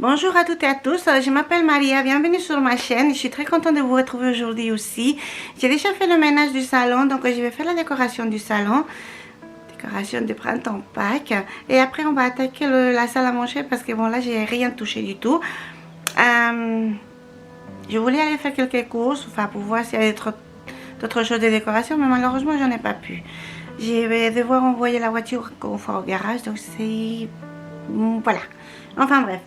Bonjour à toutes et à tous, je m'appelle Maria, bienvenue sur ma chaîne, je suis très contente de vous retrouver aujourd'hui aussi. J'ai déjà fait le ménage du salon, donc je vais faire la décoration du salon, décoration de printemps Pâques, et après on va attaquer la salle à manger parce que bon là j'ai rien touché du tout. Je voulais aller faire quelques courses, enfin pour voir s'il y avait d'autres choses de décoration, mais malheureusement j'en ai pas pu. Je vais devoir envoyer la voiture au garage, donc c'est... Voilà, enfin bref.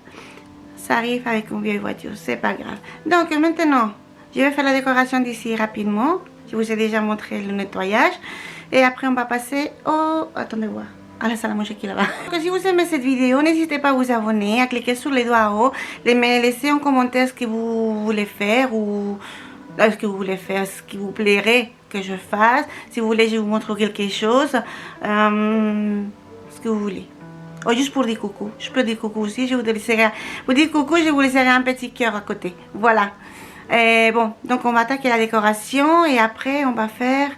Ça arrive avec une vieille voiture, c'est pas grave. Donc maintenant, je vais faire la décoration d'ici rapidement. Je vous ai déjà montré le nettoyage. Et après, on va passer au... Attendez voir. À la salle à manger qui est là-bas. Si vous aimez cette vidéo, n'hésitez pas à vous abonner, à cliquer sur les doigts en haut, laisser en commentaire ce que vous voulez faire ou ce qui vous plairait que je fasse. Si vous voulez, je vous montre quelque chose. Ce que vous voulez. Oh, juste pour dire coucou. Je peux dire coucou aussi. Je vous laisserai, vous dire coucou, je vous laisserai un petit cœur à côté. Voilà. Et bon, donc on va attaquer la décoration et après on va faire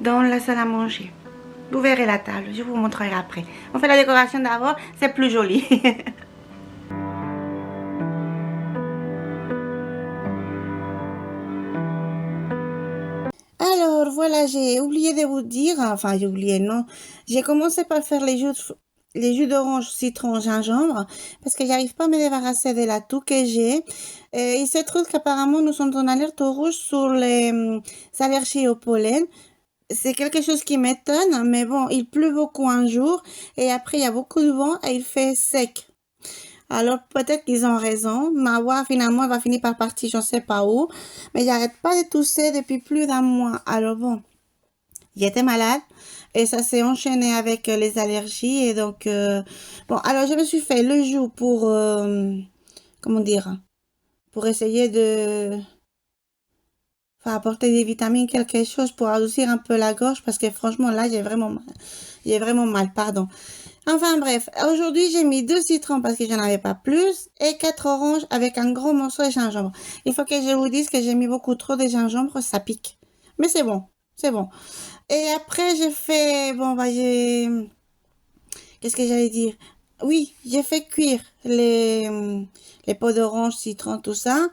dans la salle à manger. Vous verrez la table, je vous montrerai après. On fait la décoration d'abord, c'est plus joli. Alors voilà, j'ai oublié de vous dire, enfin j'ai oublié, non. J'ai commencé par faire les jus d'orange, citron, gingembre, parce que j'arrive pas à me débarrasser de la toux que j'ai. Il se trouve qu'apparemment nous sommes en alerte rouge sur les allergies au pollen. C'est quelque chose qui m'étonne, mais bon, il pleut beaucoup un jour et après il y a beaucoup de vent et il fait sec. Alors peut-être qu'ils ont raison. Ma voix finalement elle va finir par partir, je ne sais pas où. Mais j'arrête pas de tousser depuis plus d'un mois. Alors bon, j'étais malade et ça s'est enchaîné avec les allergies et donc bon alors je me suis fait le jus pour comment dire pour essayer de enfin apporter des vitamines quelque chose pour adoucir un peu la gorge parce que franchement là j'ai vraiment mal pardon. Enfin bref, aujourd'hui j'ai mis 2 citrons parce que j'en avais pas plus et 4 oranges avec un gros morceau de gingembre. Il faut que je vous dise que j'ai mis beaucoup trop de gingembre, ça pique. Mais c'est bon, c'est bon. Et après j'ai fait, bon bah qu'est-ce que j'allais dire? Oui, j'ai fait cuire les peaux d'orange, citron, tout ça.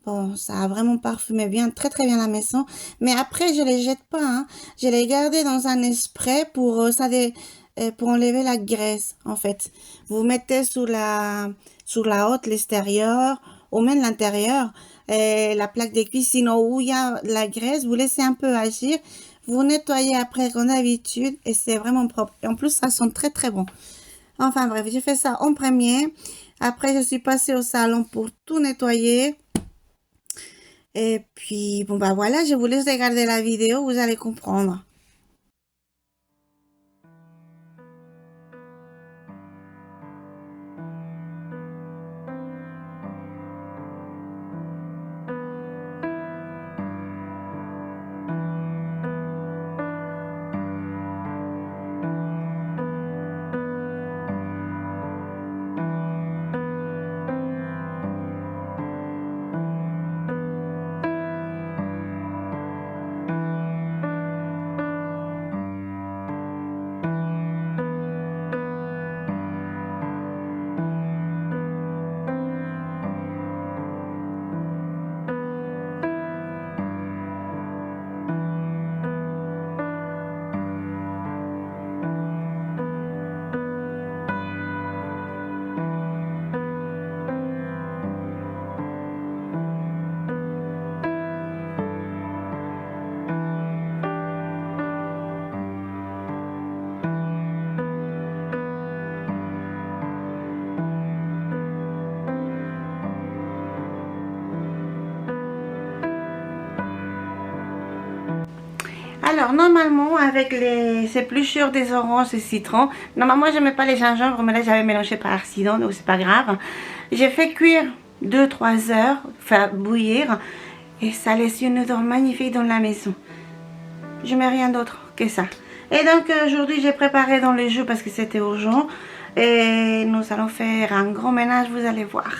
Bon, ça a vraiment parfumé bien, très très bien la maison. Mais après, je les jette pas, hein. Je les gardais dans un spray pour enlever la graisse, en fait. Vous mettez sur la haute, l'extérieur, ou même l'intérieur, la plaque de cuisine où il y a la graisse, vous laissez un peu agir. Vous nettoyez après comme d'habitude et c'est vraiment propre. Et en plus, ça sent très très bon. Enfin bref, j'ai fait ça en premier. Après, je suis passée au salon pour tout nettoyer. Et puis, bon, bah voilà, je vous laisse regarder la vidéo, vous allez comprendre. Alors, normalement, avec les épluchures des oranges et citrons, normalement, je mets pas les gingembre, mais là, j'avais mélangé par accident, donc c'est pas grave. J'ai fait cuire 2-3 heures, enfin bouillir, et ça laisse une odeur magnifique dans la maison. Je mets rien d'autre que ça. Et donc, aujourd'hui, j'ai préparé dans le jus parce que c'était urgent, et nous allons faire un grand ménage, vous allez voir.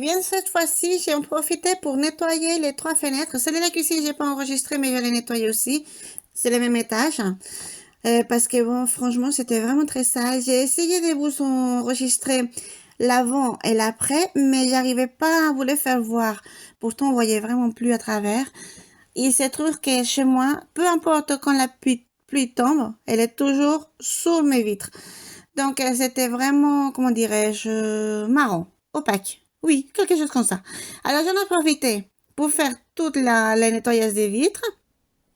bien, cette fois-ci, j'ai en profité pour nettoyer les 3 fenêtres. Celle de la cuisine, j'ai pas enregistré, mais je vais les nettoyer aussi. C'est le même étage. Parce que bon, franchement, c'était vraiment très sale. J'ai essayé de vous enregistrer l'avant et l'après, mais j'arrivais pas à vous les faire voir. Pourtant, on voyait vraiment plus à travers. Il se trouve que chez moi, peu importe quand la pluie tombe, elle est toujours sur mes vitres. Donc, c'était vraiment, comment dirais-je, marron, opaque. Oui, quelque chose comme ça. Alors, j'en ai profité pour faire toute la nettoyage des vitres.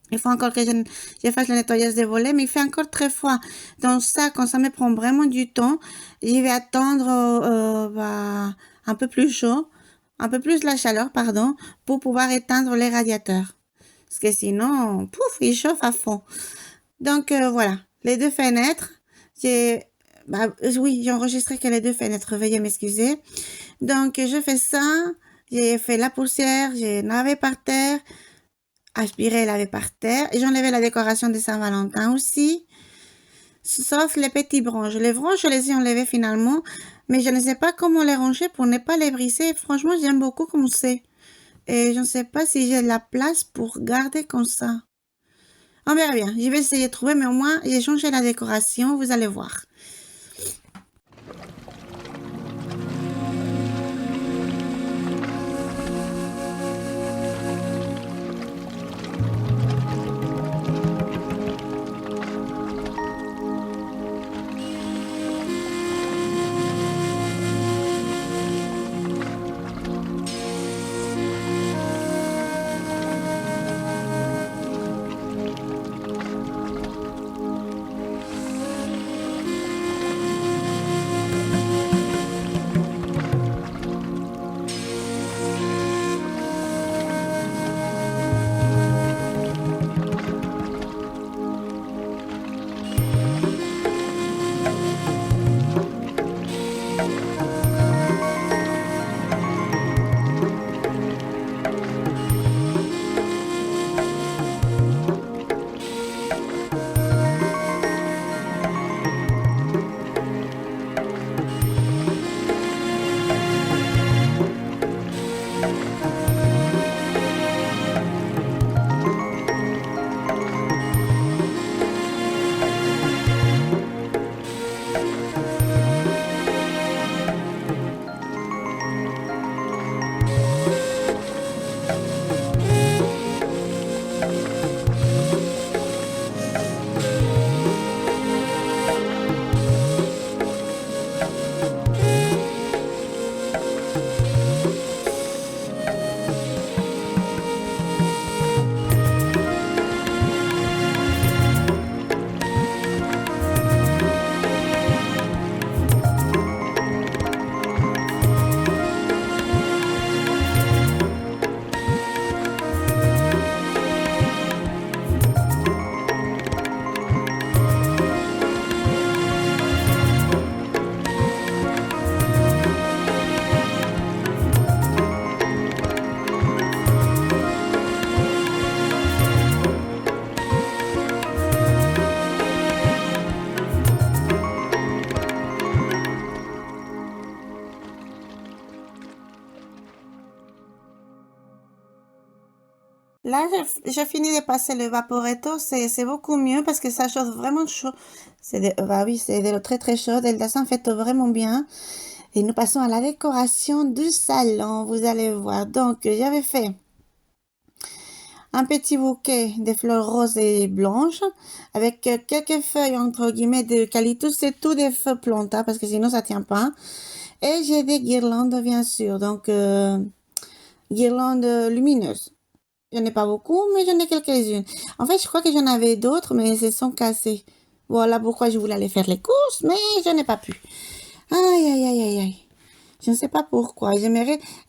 Il faut encore que je fasse le nettoyage des volets, mais il fait encore très froid. Donc ça, quand ça me prend vraiment du temps, je vais attendre un peu plus chaud, un peu plus la chaleur, pardon, pour pouvoir éteindre les radiateurs. Parce que sinon, pouf, il chauffe à fond. Donc voilà, les 2 fenêtres, j'ai, oui, j'ai enregistré que les 2 fenêtres, veuillez m'excuser. Donc je fais ça, j'ai fait la poussière, j'ai lavé par terre, aspiré, lavé par terre. Et j'enlevais la décoration de Saint-Valentin aussi, sauf les petits branches. Les branches, je les ai enlevées finalement, mais je ne sais pas comment les ranger pour ne pas les briser. Franchement, j'aime beaucoup comme c'est. Et je ne sais pas si j'ai la place pour garder comme ça. On verra bien. Je vais essayer de trouver, mais au moins, j'ai changé la décoration, vous allez voir. Là, j'ai fini de passer le vaporetto, c'est beaucoup mieux parce que ça chauffe vraiment chaud. Bah oui, c'est de l'eau très très chaude, elle s'infecte vraiment bien. Et nous passons à la décoration du salon, vous allez voir. Donc, j'avais fait un petit bouquet de fleurs roses et blanches avec quelques feuilles entre guillemets d'eucalyptus, c'est tout des feuilles plantains parce que sinon ça tient pas. Et j'ai des guirlandes bien sûr, donc guirlandes lumineuses. J'en ai pas beaucoup, mais j'en ai quelques-unes. En fait, je crois que j'en avais d'autres, mais elles se sont cassées. Voilà pourquoi je voulais aller faire les courses, mais je n'ai pas pu. Aïe, aïe, aïe, aïe, aïe. Je ne sais pas pourquoi.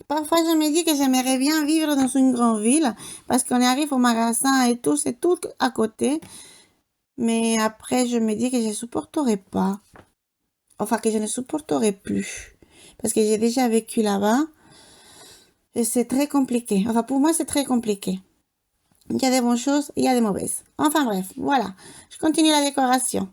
Parfois, je me dis que j'aimerais bien vivre dans une grande ville parce qu'on arrive au magasin et tout, c'est tout à côté. Mais après, je me dis que je ne supporterai pas. Enfin, que je ne supporterai plus. Parce que j'ai déjà vécu là-bas et c'est très compliqué. Enfin, pour moi, c'est très compliqué. Il y a des bonnes choses, il y a des mauvaises. Enfin bref, voilà. Je continue la décoration.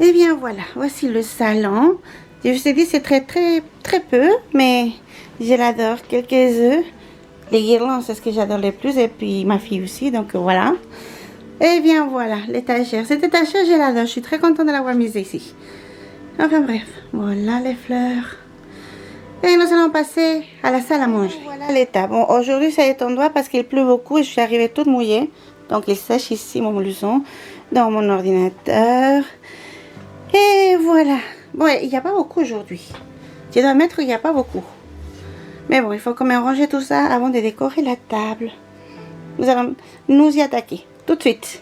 Et bien voilà, voici le salon. Je vous ai dit c'est très peu, mais je l'adore. Quelques œufs. Les guirlandes, c'est ce que j'adore le plus, et puis ma fille aussi, donc voilà. Et bien voilà, l'étagère. Cette étagère, je l'adore. Je suis très contente de l'avoir mise ici. Enfin bref, voilà les fleurs. Et nous allons passer à la salle à manger. Voilà l'état. Bon, aujourd'hui, ça est en doigt parce qu'il pleut beaucoup et je suis arrivée toute mouillée. Donc, il sèche ici mon blouson dans mon ordinateur. Et voilà. Bon, il n'y a pas beaucoup aujourd'hui. Je dois admettre qu'il n'y a pas beaucoup. Mais bon, il faut quand même ranger tout ça avant de décorer la table. Nous allons nous y attaquer tout de suite.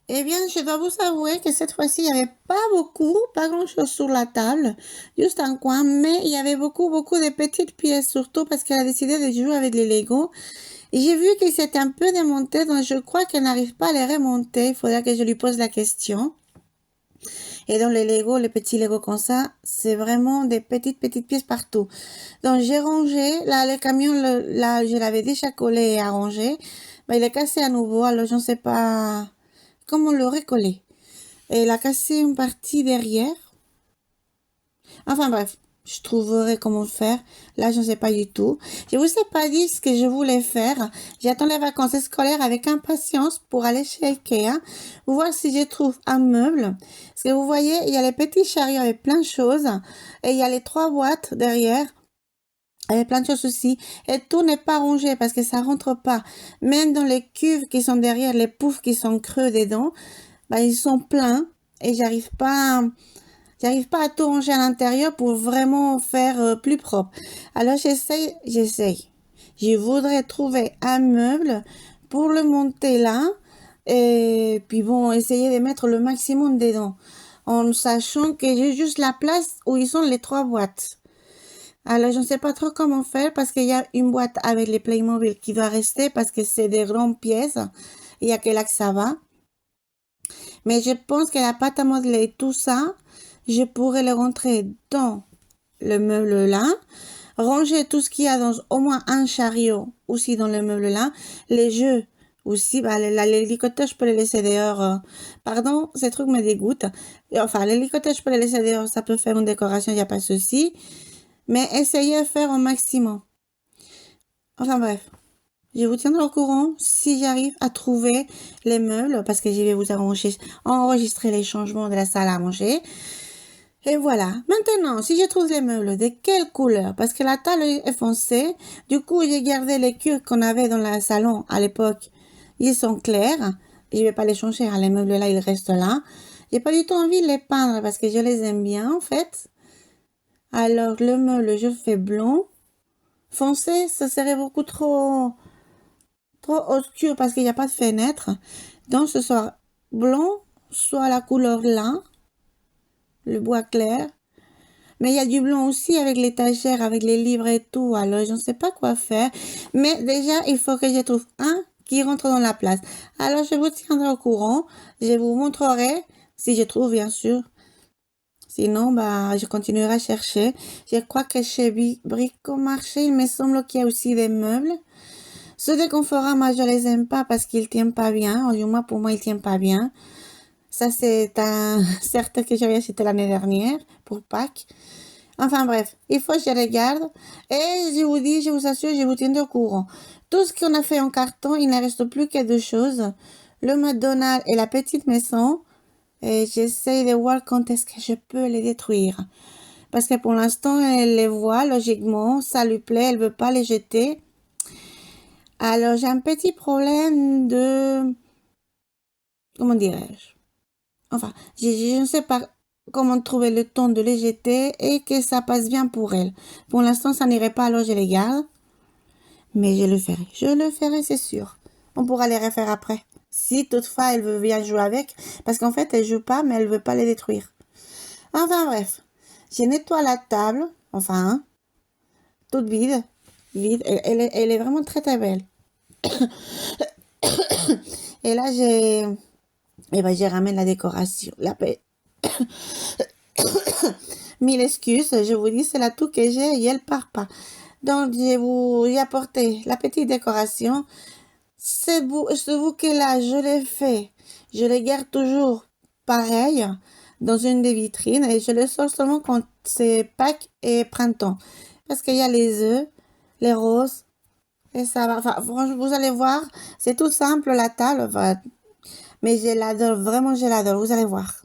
Eh bien, je dois vous avouer que cette fois-ci, il n'y avait pas beaucoup, pas grand-chose sur la table, juste un coin, mais il y avait beaucoup de petites pièces, surtout parce qu'elle a décidé de jouer avec les Legos. Et j'ai vu qu'il s'était un peu démonté, donc je crois qu'elle n'arrive pas à les remonter. Il faudra que je lui pose la question. Et dans les Legos, les petits Legos comme ça, c'est vraiment des petites pièces partout. Donc j'ai rangé, là le camion, là je l'avais déjà collé et arrangé. Il est cassé à nouveau, alors je ne sais pas comment le recoller. Et il a cassé une partie derrière. Enfin bref, je trouverai comment faire. Là, je ne sais pas du tout. Je vous ai pas dit ce que je voulais faire. J'attends les vacances scolaires avec impatience pour aller chez Ikea, voir si je trouve un meuble. Parce que vous voyez, il y a les petits chariots avec plein de choses. Et il y a les 3 boîtes derrière. Avec plein de choses aussi. Et tout n'est pas rangé parce que ça rentre pas. Même dans les cuves qui sont derrière, les poufs qui sont creux dedans, ils sont pleins. Et j'arrive pas à tout ranger à l'intérieur pour vraiment faire plus propre. Alors j'essaye. Je voudrais trouver un meuble pour le monter là. Et puis bon, essayer de mettre le maximum dedans. En sachant que j'ai juste la place où ils sont les 3 boîtes. Alors je ne sais pas trop comment faire parce qu'il y a une boîte avec les Playmobil qui doit rester parce que c'est des grandes pièces. Il y a que là que ça va. Mais je pense que la pâte à modeler, tout ça, je pourrais le rentrer dans le meuble là, ranger tout ce qu'il y a dans au moins un chariot aussi dans le meuble là, les jeux aussi, l'hélicoptère je peux les laisser dehors. Pardon, ces trucs me dégoûtent. Enfin, l'hélicoptère je peux les laisser dehors, ça peut faire une décoration, il n'y a pas de souci. Mais essayez de faire au maximum. Enfin bref. Je vous tiendrai au courant si j'arrive à trouver les meubles parce que je vais vous enregistrer les changements de la salle à manger. Et voilà. Maintenant, si je trouve les meubles, de quelle couleur? Parce que la table est foncée. Du coup, j'ai gardé les cuirs qu'on avait dans le salon à l'époque. Ils sont clairs. Je vais pas les changer. Les meubles là, ils restent là. J'ai pas du tout envie de les peindre parce que je les aime bien en fait. Alors, le meuble, je fais blanc. Foncé, ça serait beaucoup trop obscur parce qu'il n'y a pas de fenêtre. Donc ce soit blanc, soit la couleur là, le bois clair. Mais il y a du blanc aussi avec l'étagère, avec les livres et tout. Alors je ne sais pas quoi faire. Mais déjà, il faut que je trouve un qui rentre dans la place. Alors, je vous tiendrai au courant. Je vous montrerai, si je trouve, bien sûr. Sinon, bah, je continuerai à chercher. Je crois que chez Bricomarché, il me semble qu'il y a aussi des meubles. Ceux de Conforama, je les aime pas parce qu'ils tiennent pas bien. Du moins, pour moi, ils tiennent pas bien. Ça, c'est un certain que j'avais acheté l'année dernière pour Pâques. Enfin bref, il faut que je regarde. Et je vous dis, je vous assure, je vous tiendrai au courant. Tout ce qu'on a fait en carton, il ne reste plus que deux choses. Le McDonald's et la petite maison. Et j'essaie de voir quand est-ce que je peux les détruire. Parce que pour l'instant, elle les voit, logiquement, ça lui plaît, elle veut pas les jeter. Alors, j'ai un petit problème de... Comment dirais-je? Enfin, je ne sais pas comment trouver le temps de les jeter et que ça passe bien pour elle. Pour l'instant, ça n'irait pas, alors je les garde. Mais je le ferai. Je le ferai, c'est sûr. On pourra les refaire après. Si toutefois elle veut bien jouer avec. Parce qu'en fait, elle joue pas, mais elle veut pas les détruire. Enfin bref. Je nettoie la table. Enfin, hein, toute vide. Vide. Elle est vraiment très très belle. Et là, j'ai ramène la décoration. Mille excuses, je vous dis, c'est la tout que j'ai et elle part pas. Donc, j'ai apporté la petite décoration. Ce bouquet-là, je l'ai fait. Je le garde toujours pareil dans une des vitrines et je le sors seulement quand c'est Pâques et printemps. Parce qu'il y a les œufs, les roses et ça va. Enfin, franchement, vous allez voir, c'est tout simple la table, enfin, mais je l'adore, vraiment je l'adore, vous allez voir.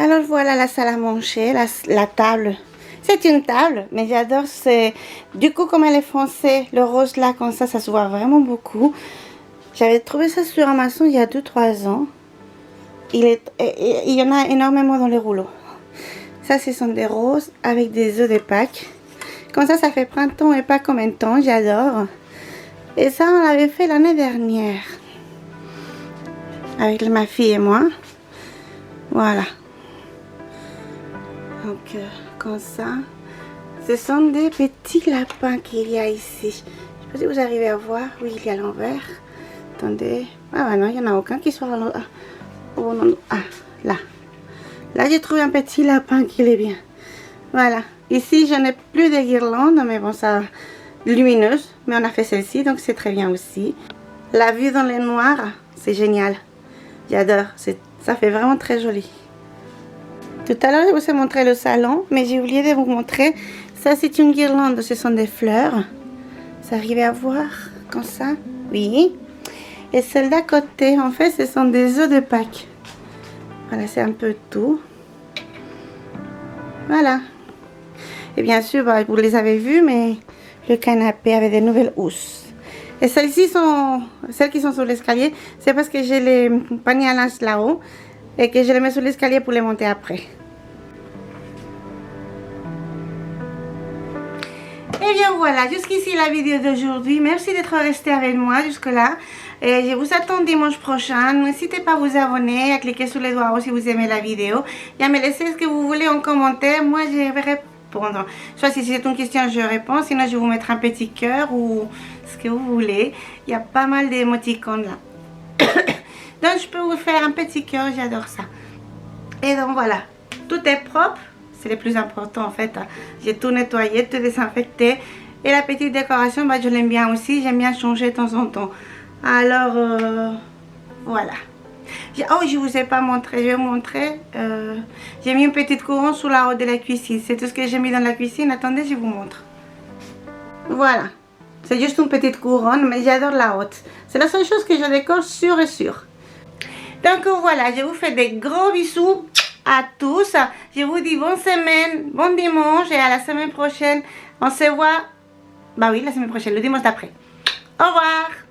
Alors voilà la salle à manger, la table. C'est une table, mais j'adore. Du coup, comme elle est foncée, le rose là, comme ça se voit vraiment beaucoup. J'avais trouvé ça sur Amazon il y a 2-3 ans. Il y en a énormément dans les rouleaux. Ça, ce sont des roses avec des œufs de Pâques. Comme ça fait printemps et pas comme un temps. J'adore. Et ça, on l'avait fait l'année dernière. Avec ma fille et moi. Voilà. Donc, comme ça. Ce sont des petits lapins qu'il y a ici. Je ne sais pas si vous arrivez à voir. Oui, il y a l'envers. Attendez. Ah bah non, il n'y en a aucun qui soit à l'envers. Oh, non. Ah, là. Là, j'ai trouvé un petit lapin qui est bien. Voilà. Ici, je n'ai plus de guirlandes, mais bon, ça lumineuse. Mais on a fait celle-ci, donc c'est très bien aussi. La vue dans les noirs, c'est génial. J'adore. Ça fait vraiment très joli. Tout à l'heure, je vous ai montré le salon, mais j'ai oublié de vous montrer. Ça, c'est une guirlande. Ce sont des fleurs. Vous arrivez à voir comme ça? Oui. Et celle d'à côté, en fait, ce sont des œufs de Pâques. Voilà, c'est un peu tout. Voilà. Et bien sûr, bah, vous les avez vus, mais le canapé avec des nouvelles housses. Et celles-ci sont, celles qui sont sur l'escalier, c'est parce que j'ai les paniers à linge là-haut et que je les mets sur l'escalier pour les monter après. Et bien voilà, jusqu'ici la vidéo d'aujourd'hui. Merci d'être resté avec moi jusque-là. Et je vous attends dimanche prochain. N'hésitez pas à vous abonner, à cliquer sur les doigts rouges si vous aimez la vidéo. Et à me laisser ce que vous voulez en commentaire. Moi, je vais répondre. Soit si c'est une question, je réponds. Sinon, je vais vous mettre un petit cœur ou ce que vous voulez. Il y a pas mal d'émoticônes là. Donc, je peux vous faire un petit cœur. J'adore ça. Et donc, voilà. Tout est propre. C'est le plus important en fait. J'ai tout nettoyé, tout désinfecté. Et la petite décoration, bah, je l'aime bien aussi. J'aime bien changer de temps en temps. Alors, voilà. Oh, je vous ai pas montré. Je vais vous montrer. J'ai mis une petite couronne sous la haute de la cuisine. C'est tout ce que j'ai mis dans la cuisine. Attendez, je vous montre. Voilà. C'est juste une petite couronne, mais j'adore la haute. C'est la seule chose que je décore sûr et sûr. Donc voilà, je vous fais des gros bisous à tous. Je vous dis bonne semaine, bon dimanche et à la semaine prochaine. On se voit, bah oui, la semaine prochaine, le dimanche d'après. Au revoir.